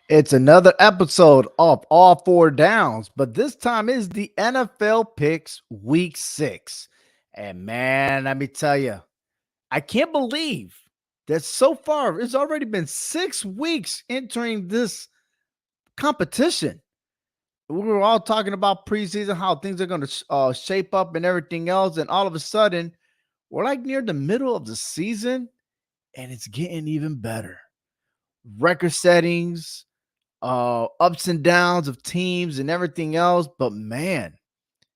It's another episode of All Four Downs, but this time is the NFL Picks Week 6. And man, let me tell you, I can't believe that so far it's already been 6 weeks entering this competition. We were all talking about preseason, how things are going to shape up and everything else. And all of a sudden, we're like near the middle of the season and it's getting even better. Record settings, ups and downs of teams and everything else. But man,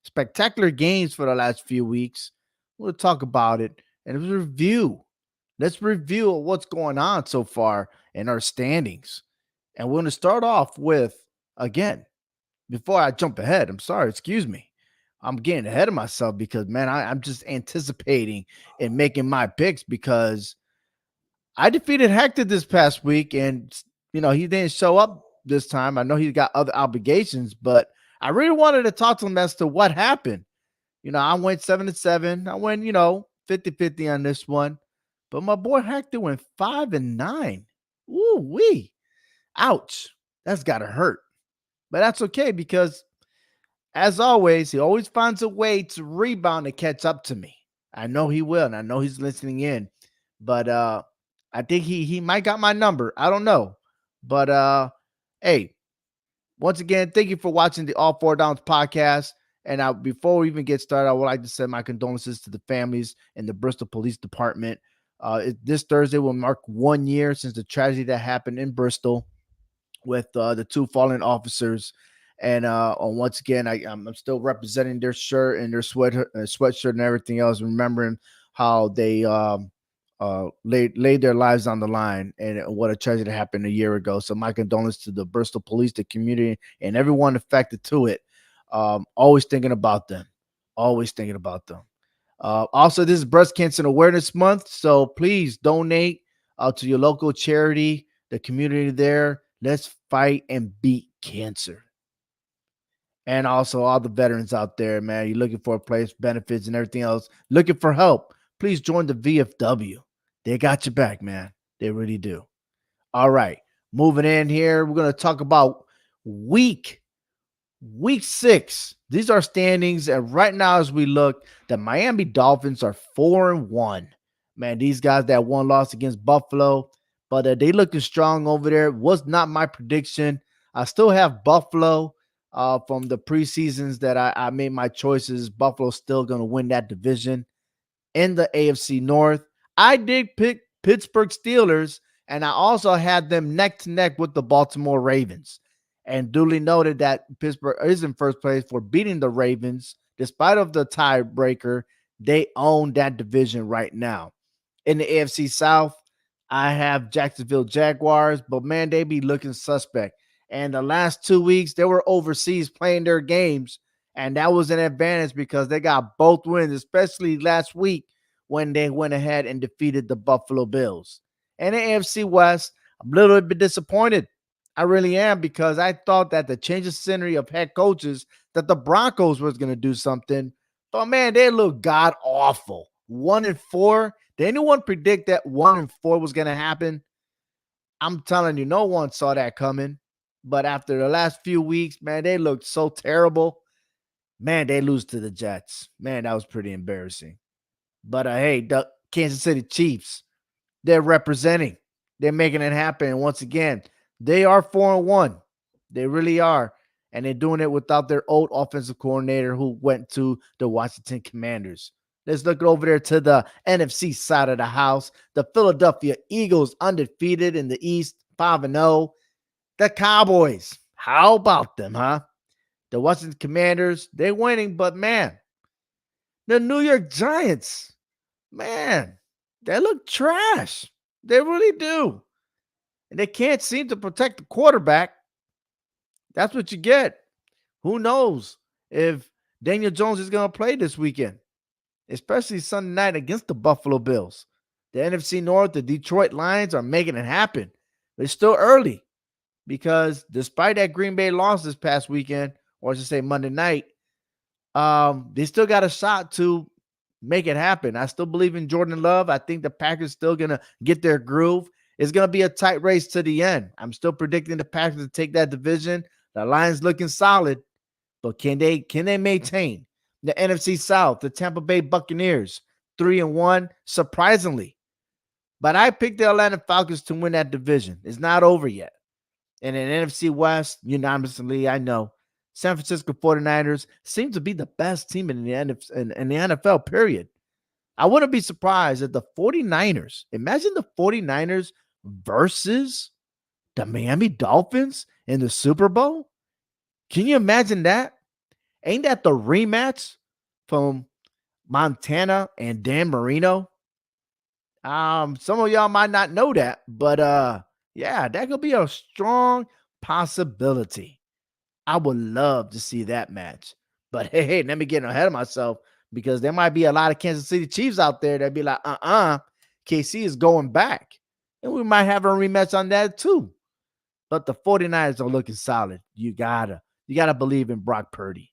spectacular games for the last few weeks. We'll talk about it and review. Let's review what's going on so far in our standings. And we're going to start off with, again, before I jump ahead, I'm sorry, excuse me. I'm getting ahead of myself because, man, I'm just anticipating and making my picks because I defeated Hector this past week, and he didn't show up this time. I know he's got other obligations, but I really wanted to talk to him as to what happened. I went 7-7. I went, 50-50 on this one. But my boy Hector went 5-9. Ooh, wee. Ouch. That's gotta hurt. But that's okay because as always, he always finds a way to rebound and catch up to me. I know he will, and I know he's listening in. But I think he might got my number. I don't know. But hey, once again, thank you for watching the All Four Downs podcast. And before we even get started, I would like to send my condolences to the families in the Bristol Police Department. This Thursday will mark 1 year since the tragedy that happened in Bristol with the two fallen officers. And once again, I'm still representing their shirt and their sweatshirt and everything else, remembering how they laid their lives on the line and what a tragedy happened a year ago. So my condolences to the Bristol police, the community, and everyone affected to it. Always thinking about them. Always thinking about them. Also, this is Breast Cancer Awareness Month, so please donate to your local charity, the community there. Let's fight and beat cancer. And also all the veterans out there, man. You're looking for a place, benefits, and everything else. Looking for help. Please join the VFW. They got your back, man. They really do. All right. Moving in here, we're going to talk about week 6. These are standings. And right now, as we look, the Miami Dolphins are 4-1. Man, these guys that one loss against Buffalo, but they looking strong over there. Was not my prediction. I still have Buffalo from the preseasons that I made my choices. Buffalo's still going to win that division. In the AFC North, I did pick Pittsburgh Steelers, and I also had them neck to neck with the Baltimore Ravens. And duly noted that Pittsburgh is in first place for beating the Ravens. Despite of the tiebreaker, they own that division right now. In the AFC South, I have Jacksonville Jaguars, but man, they be looking suspect. And the last 2 weeks, they were overseas playing their games, and that was an advantage because they got both wins, especially last week when they went ahead and defeated the Buffalo Bills. And the AFC West, I'm a little bit disappointed. I really am because I thought that the change of scenery of head coaches, that the Broncos was going to do something. But man, they look god awful. 1-4. Did anyone predict that 1-4 was going to happen? I'm telling you, no one saw that coming. But after the last few weeks, man, they looked so terrible. Man, they lose to the Jets. Man, that was pretty embarrassing. But hey, the Kansas City Chiefs, they're representing. They're making it happen. And once again, they are 4-1. They really are. And they're doing it without their old offensive coordinator who went to the Washington Commanders. Let's look over there to the NFC side of the house. The Philadelphia Eagles undefeated in the East, 5-0. The Cowboys, how about them, huh? The Washington Commanders, they're winning, but man, the New York Giants, man, they look trash. They really do. And they can't seem to protect the quarterback. That's what you get. Who knows if Daniel Jones is going to play this weekend, especially Sunday night against the Buffalo Bills. The NFC North, the Detroit Lions are making it happen. But it's still early because despite that Green Bay loss this past weekend, or I should say Monday night, they still got a shot to make it happen. I still believe in Jordan Love. I think the Packers still going to get their groove. It's going to be a tight race to the end. I'm still predicting the Packers to take that division. The Lions looking solid, but can they maintain the NFC South? The Tampa Bay Buccaneers 3-1, surprisingly. But I picked the Atlanta Falcons to win that division. It's not over yet. And in NFC West, unanimously, I know San Francisco 49ers seem to be the best team in the NFL, period. I wouldn't be surprised if the 49ers, imagine the 49ers versus the Miami Dolphins in the Super Bowl. Can you imagine that? Ain't that the rematch from Montana and Dan Marino? Some of y'all might not know that, but yeah, that could be a strong possibility. I would love to see that match. But hey, let me get ahead of myself because there might be a lot of Kansas City Chiefs out there that be like, KC is going back. And we might have a rematch on that too. But the 49ers are looking solid. You gotta believe in Brock Purdy.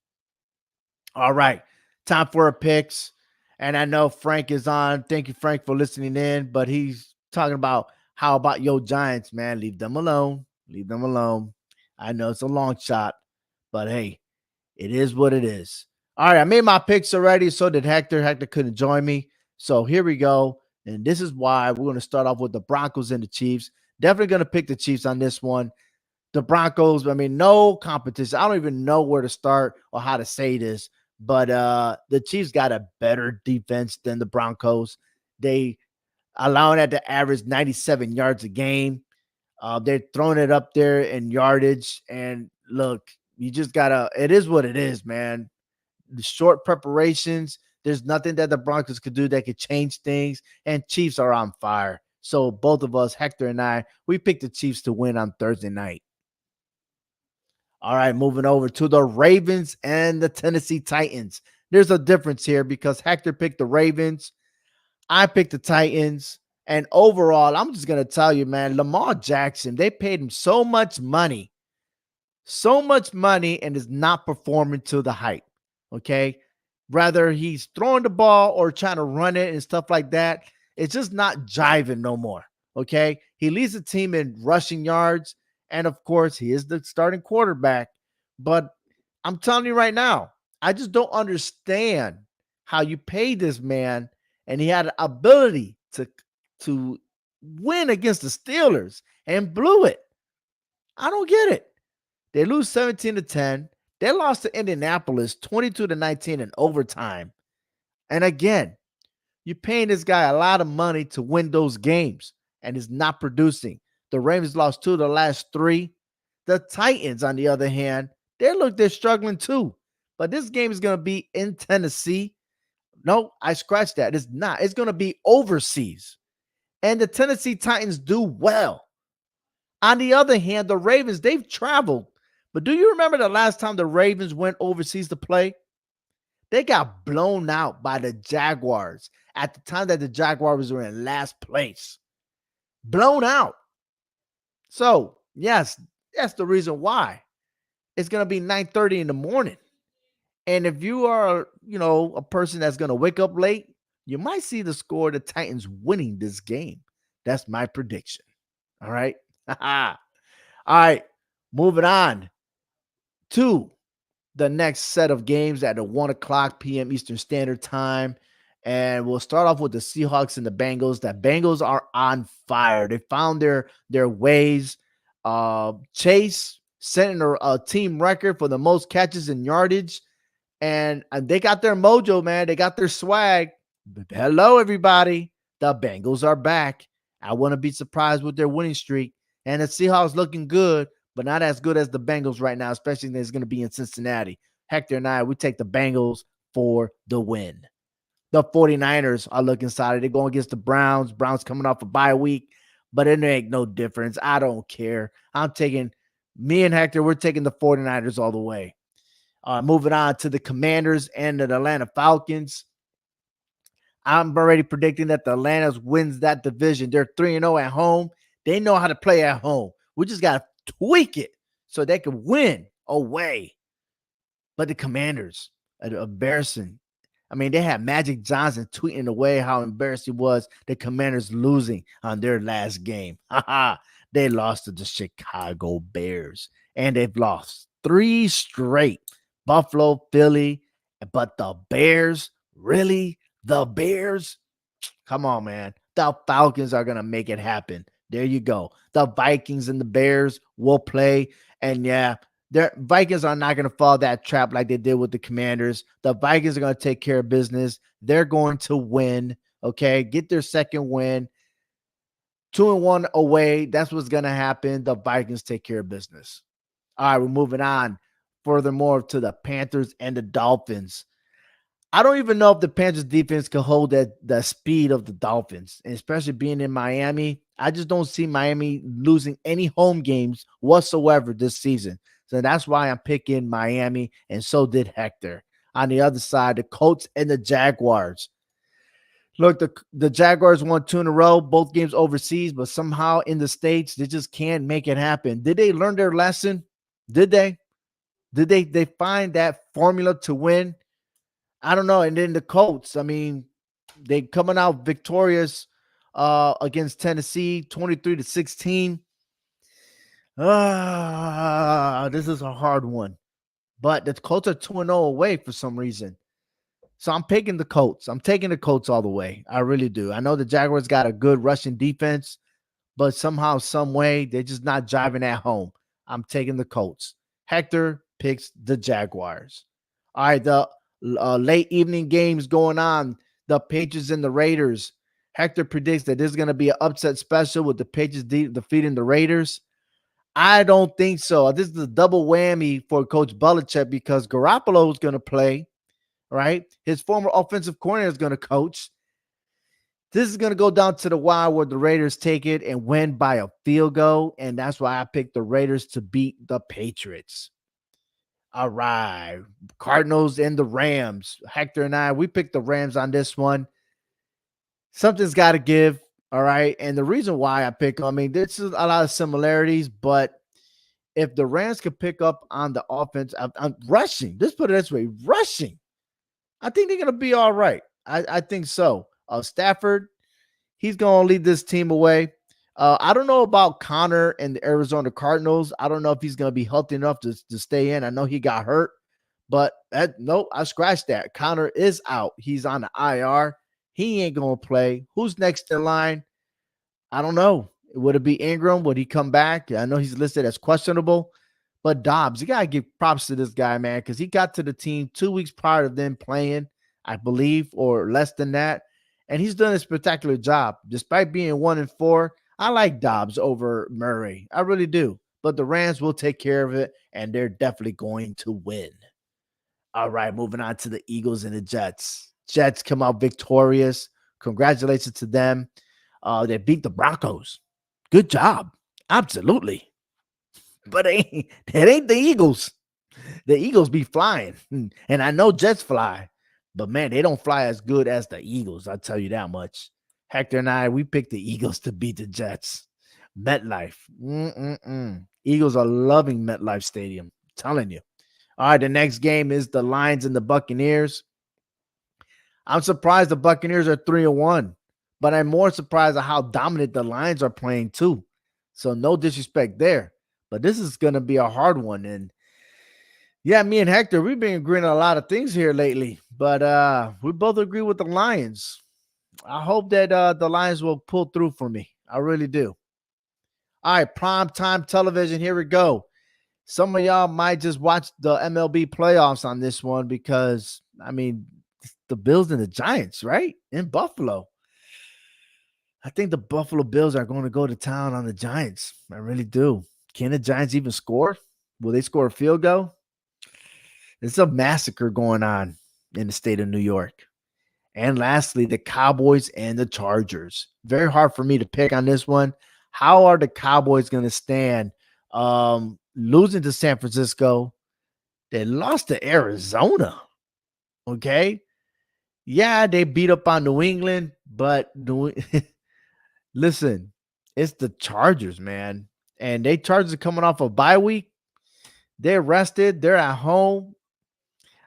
All right. Time for our picks. And I know Frank is on. Thank you, Frank, for listening in. But he's talking about how about your Giants, man? Leave them alone. Leave them alone. I know it's a long shot, but hey, it is what it is. All right. I made my picks already. So did Hector. Hector couldn't join me. So here we go. And this is why we're going to start off with the Broncos and the Chiefs. Definitely going to pick the Chiefs on this one. The Broncos, I mean, no competition. I don't even know where to start or how to say this, but the Chiefs got a better defense than the Broncos. They allowing that to average 97 yards a game. They're throwing it up there in yardage. And look, you just gotta, it is what it is, man. The short preparations, there's nothing that the Broncos could do that could change things. And Chiefs are on fire. So both of us, Hector and I, we picked the Chiefs to win on Thursday night. All right, moving over to the Ravens and the Tennessee Titans. There's a difference here because Hector picked the Ravens. I picked the Titans. And overall, I'm just going to tell you, man, Lamar Jackson, they paid him so much money, and is not performing to the hype. Okay. Whether he's throwing the ball or trying to run it and stuff like that, it's just not jiving no more. Okay. He leads the team in rushing yards. And of course, he is the starting quarterback. But I'm telling you right now, I just don't understand how you pay this man and he had an ability to win against the Steelers and blew it. I don't get it. They lose 17-10. They lost to Indianapolis 22-19 in overtime. And again, you're paying this guy a lot of money to win those games and is not producing. The Ravens lost 2 of the last 3. The Titans, on the other hand, they're struggling too. But this game is going to be in Tennessee. No, I scratched that. It's not. It's going to be overseas. And the Tennessee Titans do well. On the other hand, the Ravens, they've traveled. But do you remember the last time the Ravens went overseas to play? They got blown out by the Jaguars at the time that the Jaguars were in last place. Blown out. So, yes, that's the reason why. It's going to be 9:30 in the morning. And if you are, a person that's going to wake up late, you might see the score of the Titans winning this game. That's my prediction. All right. All right. Moving on to the next set of games at the 1:00 p.m. Eastern Standard Time. And we'll start off with the Seahawks and the Bengals. The Bengals are on fire. They found their ways. Chase setting a team record for the most catches and yardage. And they got their mojo, man. They got their swag. Hello, everybody. The Bengals are back. I wouldn't be surprised with their winning streak. And the Seahawks looking good, but not as good as the Bengals right now, especially when it's going to be in Cincinnati. Hector and I, we take the Bengals for the win. The 49ers are looking solid. They're going against the Browns. Browns coming off a bye week, but it ain't no difference. I don't care. Me and Hector, we're taking the 49ers all the way. Moving on to the Commanders and the Atlanta Falcons. I'm already predicting that the Atlanta wins that division. They're 3-0 at home. They know how to play at home. We just got to tweak it so they can win away. But the Commanders are embarrassing. I mean, they had Magic Johnson tweeting away how embarrassed he was the Commanders losing on their last game. Haha, they lost to the Chicago Bears, and they've lost three straight. Buffalo, Philly, but the Bears, really? The Bears? Come on, man. The Falcons are going to make it happen. There you go. The Vikings and the Bears will play. And yeah, the Vikings are not going to fall that trap like they did with the Commanders. The Vikings are going to take care of business. They're going to win. Okay. Get their second win. 2-1 away. That's what's going to happen. The Vikings take care of business. All right. We're moving on. Furthermore, to the Panthers and the Dolphins. I don't even know if the Panthers defense can hold that the speed of the Dolphins, and especially being in Miami. I just don't see Miami losing any home games whatsoever this season. So that's why I'm picking Miami, and so did Hector. On the other side, the Colts and the Jaguars. Look, the Jaguars won 2 in a row, both games overseas, but somehow in the States, they just can't make it happen. Did they learn their lesson? Did they? Did they find that formula to win? I don't know. And then the Colts, I mean, they coming out victorious against Tennessee, 23-16. This is a hard one. But the Colts are 2-0 away for some reason. So I'm picking the Colts. I'm taking the Colts all the way. I really do. I know the Jaguars got a good rushing defense, but somehow, some way, they're just not driving at home. I'm taking the Colts. Hector picks the Jaguars. All right, the late evening games going on. The Patriots and the Raiders. Hector predicts that there's going to be an upset special with the Patriots defeating the Raiders. I don't think so. This is a double whammy for Coach Belichick because Garoppolo is going to play, right? His former offensive coordinator is going to coach. This is going to go down to the wire where the Raiders take it and win by a field goal. And that's why I picked the Raiders to beat the Patriots. All right. Cardinals and the Rams. Hector and I, we picked the Rams on this one. Something's got to give. All right. And the reason why I pick, I mean, there's a lot of similarities, but if the Rams could pick up on the offense, I'm rushing. Let's put it this way, rushing. I think they're going to be all right. I think so. Stafford, he's going to lead this team away. I don't know about Connor and the Arizona Cardinals. I don't know if he's going to be healthy enough to stay in. I know he got hurt, but nope, I scratched that. Connor is out. He's on the IR. He ain't going to play. Who's next in line? I don't know. Would it be Ingram? Would he come back? I know he's listed as questionable, but Dobbs, you got to give props to this guy, man, because he got to the team 2 weeks prior to them playing, I believe, or less than that. And he's done a spectacular job. Despite being 1-4, I like Dobbs over Murray. I really do. But the Rams will take care of it, and they're definitely going to win. All right, moving on to the Eagles and the Jets. Jets come out victorious. Congratulations to them. They beat the Broncos. Good job. Absolutely. But it ain't the Eagles. The Eagles be flying. And I know Jets fly. But, man, they don't fly as good as the Eagles. I'll tell you that much. Hector and I, we picked the Eagles to beat the Jets. MetLife. Eagles are loving MetLife Stadium. I'm telling you. All right, the next game is the Lions and the Buccaneers. I'm surprised the Buccaneers are 3-1, but I'm more surprised at how dominant the Lions are playing too. So no disrespect there, but this is going to be a hard one. And yeah, me and Hector, we've been agreeing on a lot of things here lately, but we both agree with the Lions. I hope that the Lions will pull through for me. I really do. All right, prime time television. Here we go. Some of y'all might just watch the MLB playoffs on this one because, I mean, the Bills and the Giants, right? In Buffalo. I think the Buffalo Bills are going to go to town on the Giants. I really do. Can the Giants even score? Will they score a field goal? It's a massacre going on in the state of New York. And lastly, the Cowboys and the Chargers. Very hard for me to pick on this one. How are the Cowboys going to stand losing to San Francisco? They lost to Arizona. Okay. Yeah, they beat up on New England, but listen, it's the Chargers, man. And they Chargers are coming off a bye week. They're rested. They're at home.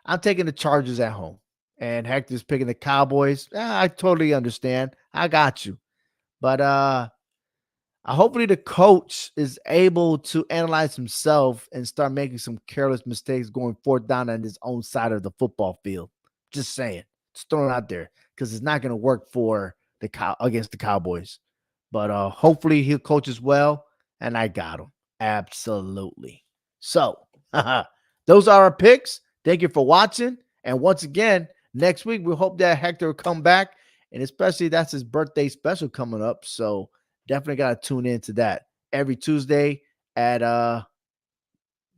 I'm taking the Chargers at home. and Hector's picking the Cowboys. I totally understand. I got you. But hopefully the coach is able to analyze himself and start making some careless mistakes going fourth down on his own side of the football field. Just saying. Just throwing it out there because it's not going to work for the against the Cowboys. But hopefully he'll coach as well, and I got him. Absolutely. So, those are our picks. Thank you for watching. And once again, next week we hope that Hector will come back, and especially that's his birthday special coming up. So definitely got to tune into that every Tuesday at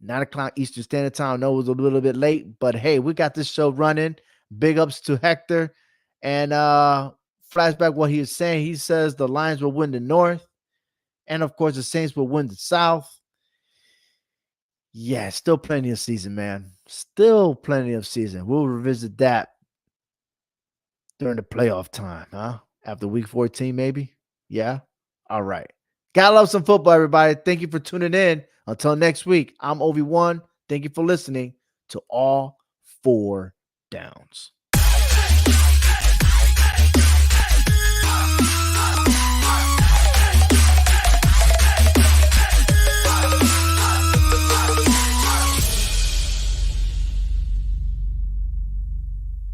9 o'clock Eastern Standard Time. I know it was a little bit late, but hey, we got this show running. Big ups to Hector. And flashback what he was saying. He says the Lions will win the North. And of course, the Saints will win the South. Yeah, still plenty of season, man. Still plenty of season. We'll revisit that during the playoff time, huh? After week 14, maybe? Yeah? All right. Gotta love some football, everybody. Thank you for tuning in. Until next week, I'm Ovi1. Thank you for listening to All Four Downs.